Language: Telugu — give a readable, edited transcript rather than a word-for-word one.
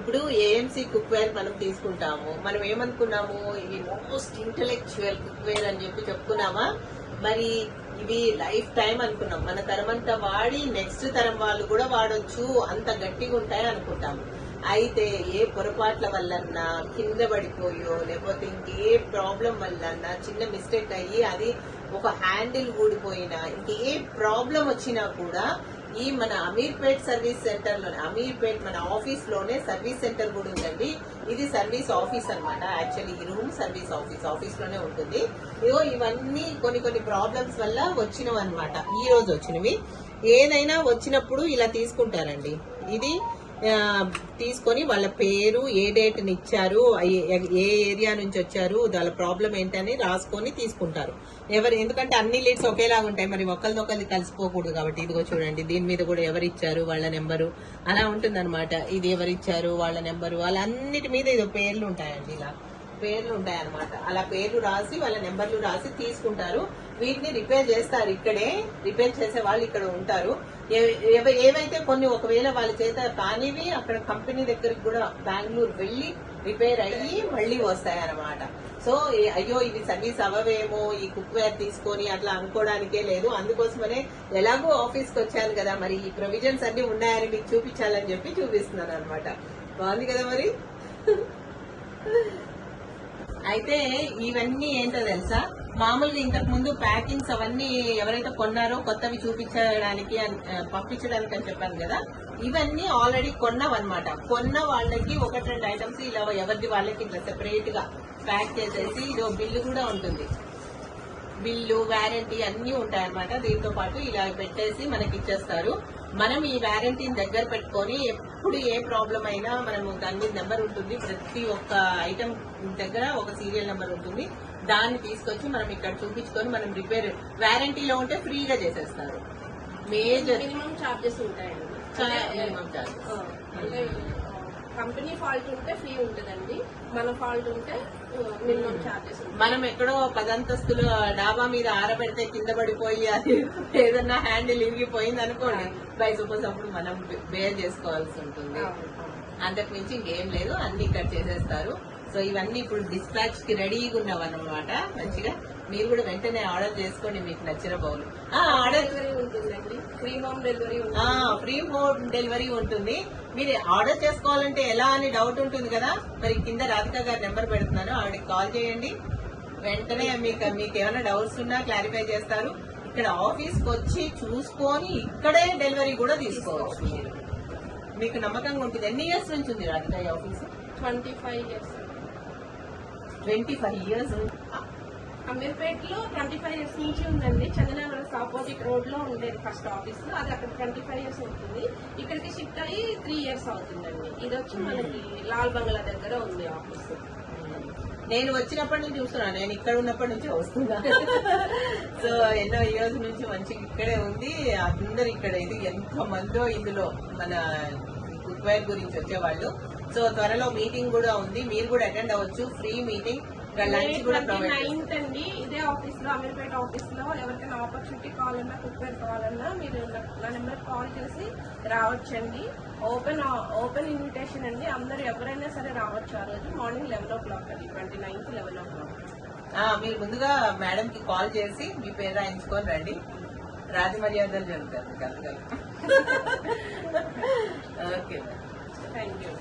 ఇప్పుడు ఏఎంసీ కుక్వేర్ మనం తీసుకుంటాము. మనం ఏమనుకున్నాము, ఇవి మోస్ట్ ఇంటెలెక్చువల్ కుక్వేర్ అని చెప్పి చెప్పుకున్నామా? మరి ఇవి లైఫ్ టైం అనుకున్నాం. మన తరమంతా వాడి నెక్స్ట్ తరం వాళ్ళు కూడా వాడొచ్చు, అంత గట్టిగా ఉంటాయి అనుకుంటాము. అయితే ఏ పొరపాట్ల వల్లన్నా కింద పడిపోయో లేకపోతే ఇంకే ప్రాబ్లం వల్లన్నా చిన్న మిస్టేక్ అయ్యి అది ఒక హ్యాండిల్ ఊడిపోయినా ఇంకే ప్రాబ్లం వచ్చినా కూడా ఈ మన అమీర్పేట్ సర్వీస్ సెంటర్ లోనే, అమీర్పేట్ మన ఆఫీస్ లోనే సర్వీస్ సెంటర్ కూడా ఉందండి. ఇది సర్వీస్ ఆఫీస్ అన్నమాట. యాక్చువల్లీ ఈ రూమ్ సర్వీస్ ఆఫీస్ లోనే ఉంటుంది. ఇగో ఇవన్నీ కొన్ని ప్రాబ్లమ్స్ వల్ల వచ్చినవి అనమాట. ఈ రోజు వచ్చినవి. ఏదైనా వచ్చినప్పుడు ఇలా తీసుకుంటారండి. ఇది తీసుకొని వాళ్ళ పేరు, ఏ డేట్ ని ఇచ్చారు, ఏ ఏరియా నుంచి వచ్చారు, వాళ్ళ ప్రాబ్లం ఏంటని రాసుకొని తీసుకుంటారు. ఎందుకంటే అన్ని లీడ్స్ ఒకేలాగా ఉంటాయి, మరి ఒకరిది కలిసిపోకూడదు కాబట్టి. ఇదిగో చూడండి, దీని మీద కూడా ఎవరిచ్చారు వాళ్ళ నెంబరు అలా ఉంటుంది అనమాట. ఇది ఎవరిచ్చారు వాళ్ళ నెంబరు, వాళ్ళన్నిటి మీద ఇదో పేర్లు ఉంటాయండి. ఇలా పేర్లు ఉంటాయన్నమాట. అలా పేర్లు రాసి వాళ్ళ నెంబర్లు రాసి తీసుకుంటారు. వీటిని రిపేర్ చేస్తారు. ఇక్కడే రిపేర్ చేసే వాళ్ళు ఇక్కడ ఉంటారు. ఏవైతే కొన్ని ఒకవేళ వాళ్ళ చేత కానివి అక్కడ కంపెనీ దగ్గరికి కూడా బెంగళూరు వెళ్లి రిపేర్ అయ్యి మళ్లీ వస్తాయన్నమాట. సో అయ్యో ఇవి సర్వీస్ అవ్వవేమో ఈ కుక్వేర్ తీసుకొని అట్లా అనుకోవడానికే లేదు. అందుకోసమనే ఎలాగో ఆఫీస్ కి వచ్చాను కదా, మరి ఈ ప్రొవిజన్స్ అన్ని ఉన్నాయని మీకు చూపించాలని చెప్పి చూపిస్తున్నాను అనమాట. బాగుంది కదా మరి. అయితే ఇవన్నీ ఏంటో తెలుసా, మామూలుగా ఇంతకు ముందు ప్యాకింగ్స్ అవన్నీ ఎవరైతే కొన్నారో కొత్తవి చూపించడానికి పంపించడానికి అని చెప్పాను కదా, ఇవన్నీ ఆల్రెడీ కొన్నవన్నమాట. కొన్న వాళ్ళకి 1-2 ఐటమ్స్ ఇలా ఎవరిది వాళ్ళకి ఇట్లా సెపరేట్ గా ప్యాక్ చేసేసి ఇదో బిల్లు కూడా ఉంటుంది. బిల్లు, వారంటీ అన్ని ఉంటాయన్నమాట. దీంతో పాటు ఇలా పెట్టేసి మనకి ఇచ్చేస్తారు. మనం ఈ వారంటీని దగ్గర పెట్టుకొని ఎప్పుడు ఏ ప్రాబ్లం అయినా మనము దాని మీద నెంబర్ ఉంటుంది. ప్రతి ఒక్క ఐటమ్ దగ్గర ఒక సీరియల్ నెంబర్ ఉంటుంది. దాన్ని తీసుకొచ్చి మనం ఇక్కడ చూపించుకొని మనం రిపేర్ వారంటీలో ఉంటే ఫ్రీగా చేసేస్తారు. మేజర్ మినిమం చార్జెస్ ఉంటాయండి. మినిమం చార్జెస్ కంపెనీ ఫాల్ట్ ఉంటే ఫ్రీ ఉంటుందండి, మన ఫాల్ట్ ఉంటే మినిమం చార్జెస్. మనం ఎక్కడో 10 అంతస్తులు డాబా మీద ఆరబెడితే కింద పడిపోయి అది ఏదన్నా హ్యాండిల్ ఇరిగిపోయింది అనుకోండి, బై సపోజ్ అప్పుడు మనం బేర్ చేసుకోవాల్సి ఉంటుంది. అంతకు మించి ఇంకేం లేదు, అన్ని ఇక్కడ చేసేస్తారు. సో ఇవన్నీ ఇప్పుడు డిస్పాచ్ కి రెడీగా ఉన్నవన్నమాట. మంచిగా మీరు కూడా వెంటనే ఆర్డర్ చేసుకోండి మీకు నచ్చిన బౌల్. ఆర్డర్ ఉంటుందండి, free home delivery. Free home delivery ఉంటుంది. మీరు ఆర్డర్ చేసుకోవాలంటే ఎలా అని డౌట్ ఉంటుంది కదా, మరి కింద రాధిక గారి నెంబర్ పెడుతున్నాను, ఆవిడకి కాల్ చేయండి. వెంటనే మీకు ఏమైనా డౌట్స్ ఉన్నా క్లారిఫై చేస్తారు. ఇక్కడ ఆఫీస్ కి వచ్చి చూసుకొని ఇక్కడే డెలివరీ కూడా తీసుకోవచ్చు. మీకు నమ్మకంగా ఉంటుంది. ఎన్ని ఇయర్స్ నుంచి ఉంది రాధిక ఈ ఆఫీస్? 25 years. 25 years. అమీర్పేట్ లో 25 years నుంచి ఉందండి. చందనగర్ ఆపోజిట్ రోడ్ లో ఉండేది ఫస్ట్ ఆఫీస్. అది అక్కడ 25 years ఉంటుంది. ఇక్కడికి షిఫ్ట్ అయ్యి 3 years అవుతుందండి. ఇది వచ్చి మనకి లాల్ బంగ్లా దగ్గర ఉంది ఆఫీస్. నేను వచ్చినప్పటి నుంచి చూస్తున్నా, నేను ఇక్కడ ఉన్నప్పటి నుంచి వస్తున్నా. సో ఎన్నో ఇయర్స్ నుంచి మంచిగా ఇక్కడే ఉంది. అందరు ఇక్కడ ఇది ఎంత మందో ఇందులో మన కుక్వేర్ గురించి వచ్చేవాళ్ళు. సో త్వరలో మీటింగ్ కూడా ఉంది, మీరు కూడా అటెండ్ అవ్వచ్చు. ఫ్రీ మీటింగ్, లంచ్ కూడా ప్రొవైడ్ 9th అండి. ఇదే ఆఫీస్ లో, అమీర్పేట ఆఫీస్ లో ఎవరికైనా ఆపర్చునిటీ కావాలన్నా, కుక్వేర్ కావాలన్నా మీరు నా నెంబర్ కాల్ చేసి రావచ్చండి. ఓపెన్ ఇన్విటేషన్ అండి. అందరు ఎవరైనా సరే రావచ్చు. ఆ రోజు మార్నింగ్ 11 o'clock అది 29th 11 o'clock. మీరు ముందుగా మేడం కి కాల్ చేసి మీ పేరు రాయించుకొని రండి. రాజు మర్యాదలు జరుగుతారు. Okay, thank you.